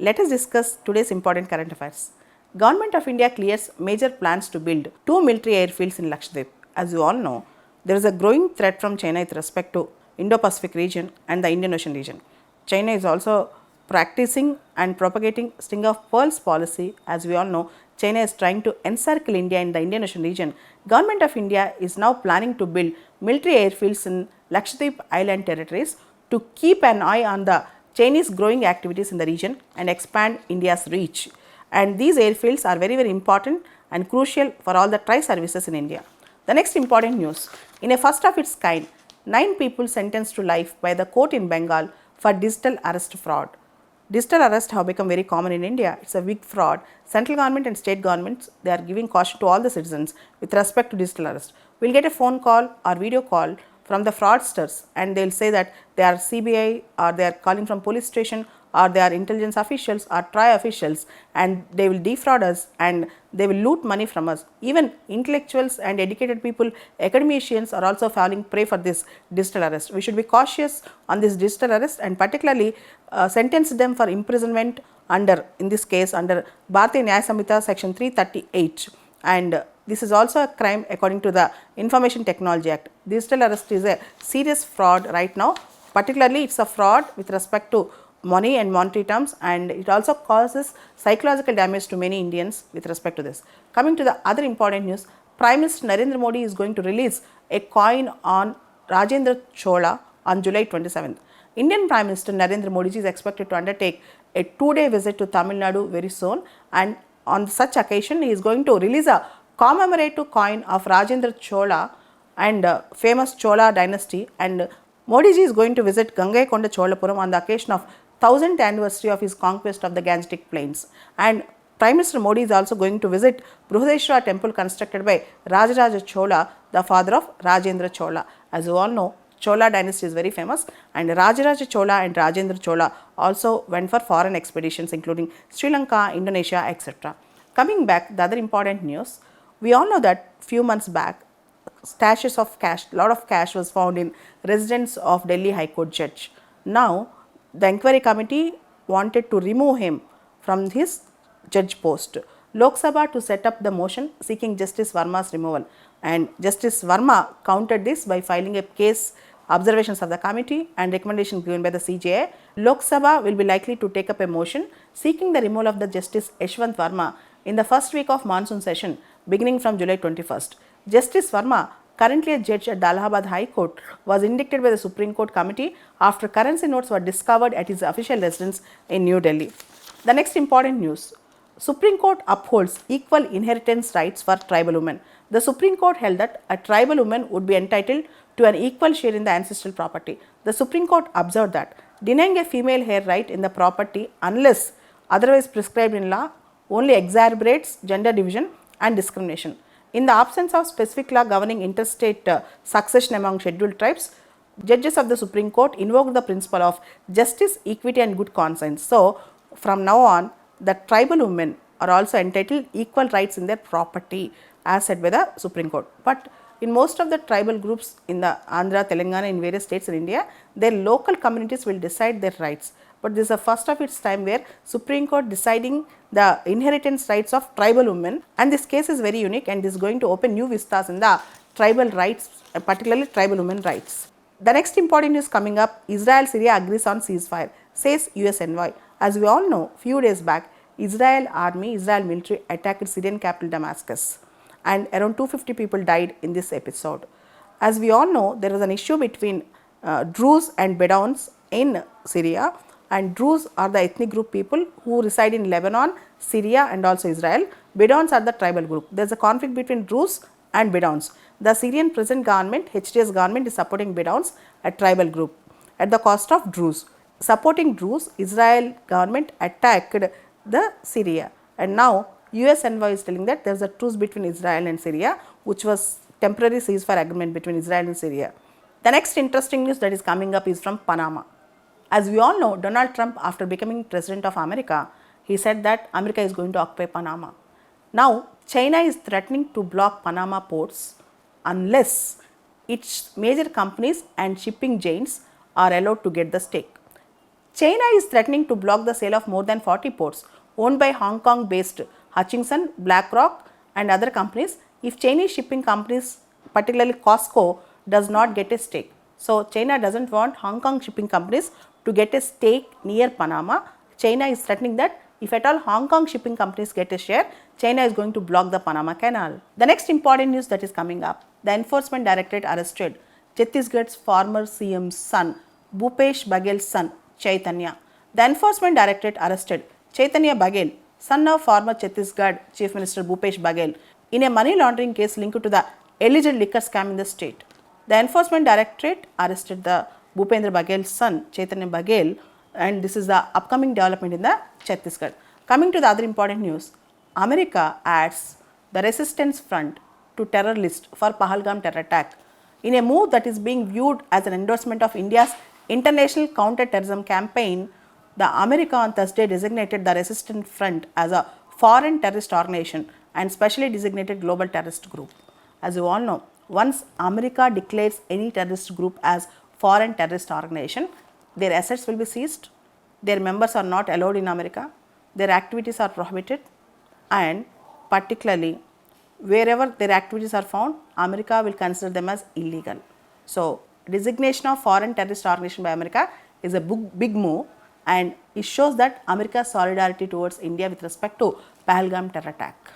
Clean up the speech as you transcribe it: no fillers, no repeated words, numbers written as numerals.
let us discuss today's important current affairs. Government of India clears major plans to build 2 military airfields in Lakshadweep. As you all know, there is a growing threat from China with respect to Indo-Pacific region and the Indian Ocean region. China is also practicing and propagating string of pearls policy. As we all know, China is trying to encircle India in the Indian Ocean region. Government of India is now planning to build military airfields in Lakshadweep Island territories to keep an eye on the Chinese growing activities in the region and expand India's reach. And these airfields are very important and crucial for all the tri-services in India. The next important news, in a first of its kind, 9 people sentenced to life by the court in Bengal for digital arrest fraud. Digital arrest have become very common in India. It's a big fraud. Central government and state governments, they are giving caution to all the citizens with respect to digital arrest. We'll get a phone call or video call from the fraudsters and they'll say that they are CBI or they are calling from police station or they are intelligence officials or TRI officials, and they will defraud us and they will loot money from us. Even intellectuals and educated people, academicians are also falling prey for this digital arrest. We should be cautious on this digital arrest and particularly sentence them for imprisonment under, in this case, under Bharatiya Nyaya Samhita section 338, and this is also a crime according to the Information Technology Act. Digital arrest is a serious fraud right now, particularly it's a fraud with respect to money and monetary terms, and it also causes psychological damage to many Indians with respect to this. Coming to the other important news, Prime Minister Narendra Modi is going to release a coin on Rajendra Chola on July 27th. Indian Prime Minister Narendra Modi is expected to undertake a 2-day visit to Tamil Nadu very soon, and on such occasion he is going to release a commemorative coin of Rajendra Chola and famous Chola dynasty, and Modi ji is going to visit Gangaikonda Cholapuram on the occasion of 1000th anniversary of his conquest of the Gangetic Plains, and Prime Minister Modi is also going to visit Brihadeshwara temple constructed by Rajaraja Chola, the father of Rajendra Chola. As you all know, Chola dynasty is very famous, and Rajaraja Chola and Rajendra Chola also went for foreign expeditions including Sri Lanka, Indonesia, etc. Coming back, the other important news, we all know that few months back, stashes of cash, lot of cash was found in residence of Delhi High Court judge. Now, the inquiry committee wanted to remove him from his judge post. Lok Sabha to set up the motion seeking Justice Verma's removal, and Justice Verma countered this by filing a case, observations of the committee and recommendation given by the CJI. Lok Sabha will be likely to take up a motion seeking the removal of the Justice Yashwant Verma in the first week of monsoon session beginning from July 21st. Justice Verma, currently a judge at the Allahabad High Court, was indicted by the Supreme Court committee after currency notes were discovered at his official residence in New Delhi. The next important news, Supreme Court upholds equal inheritance rights for tribal women. The Supreme Court held that a tribal woman would be entitled to an equal share in the ancestral property. The Supreme Court observed that denying a female heir right in the property unless otherwise prescribed in law only exacerbates gender division and discrimination. In the absence of specific law governing interstate succession among scheduled tribes, judges of the Supreme Court invoked the principle of justice, equity and good conscience. So, from now on, the tribal women are also entitled equal rights in their property as said by the Supreme Court. But in most of the tribal groups in the Andhra, Telangana, in various states in India, their local communities will decide their rights. But this is the first of its time where Supreme Court deciding the inheritance rights of tribal women, and this case is very unique and is going to open new vistas in the tribal rights, particularly tribal women rights. The next important news coming up, Israel-Syria agrees on ceasefire, says US envoy. As we all know, few days back, Israel military attacked Syrian capital Damascus, and around 250 people died in this episode. As we all know, there is an issue between Druze and Bedouins in Syria, and Druze are the ethnic group people who reside in Lebanon, Syria and also Israel. Bedouins are the tribal group. There is a conflict between Druze and Bedouins. The Syrian present government, HDS government, is supporting Bedouins, a tribal group, at the cost of Druze. Supporting Druze, Israel government attacked the Syria, and now US envoy is telling that there is a truce between Israel and Syria, which was temporary ceasefire agreement between Israel and Syria. The next interesting news that is coming up is from Panama. As we all know, Donald Trump, after becoming president of America, he said that America is going to occupy Panama. Now, China is threatening to block Panama ports unless its major companies and shipping giants are allowed to get the stake. China is threatening to block the sale of more than 40 ports owned by Hong Kong based Hutchison, BlackRock and other companies if Chinese shipping companies, particularly Costco, does not get a stake. So, China doesn't want Hong Kong shipping companies to get a stake near Panama. China is threatening that if at all Hong Kong shipping companies get a share, China is going to block the Panama Canal. The next important news that is coming up, the Enforcement Directorate arrested Chhattisgarh's former CM's son, Bhupesh Baghel's son, Chaitanya. The Enforcement Directorate arrested Chaitanya Baghel, son of former Chhattisgarh Chief Minister Bhupesh Baghel, in a money laundering case linked to the alleged liquor scam in the state. The Enforcement Directorate arrested the Bhupendra Baghel's son, Chaitanya Baghel, and this is the upcoming development in the Chhattisgarh. Coming to the other important news, America adds the Resistance Front to terror list for Pahalgam terror attack in a move that is being viewed as an endorsement of India's international counter-terrorism campaign. The America on Thursday designated the Resistance Front as a foreign terrorist organization and specially designated global terrorist group. As you all know, once America declares any terrorist group as foreign terrorist organization, their assets will be seized, their members are not allowed in America, their activities are prohibited, and particularly wherever their activities are found, America will consider them as illegal. So, designation of foreign terrorist organization by America is a big move, and it shows that America's solidarity towards India with respect to Pahalgam terror attack.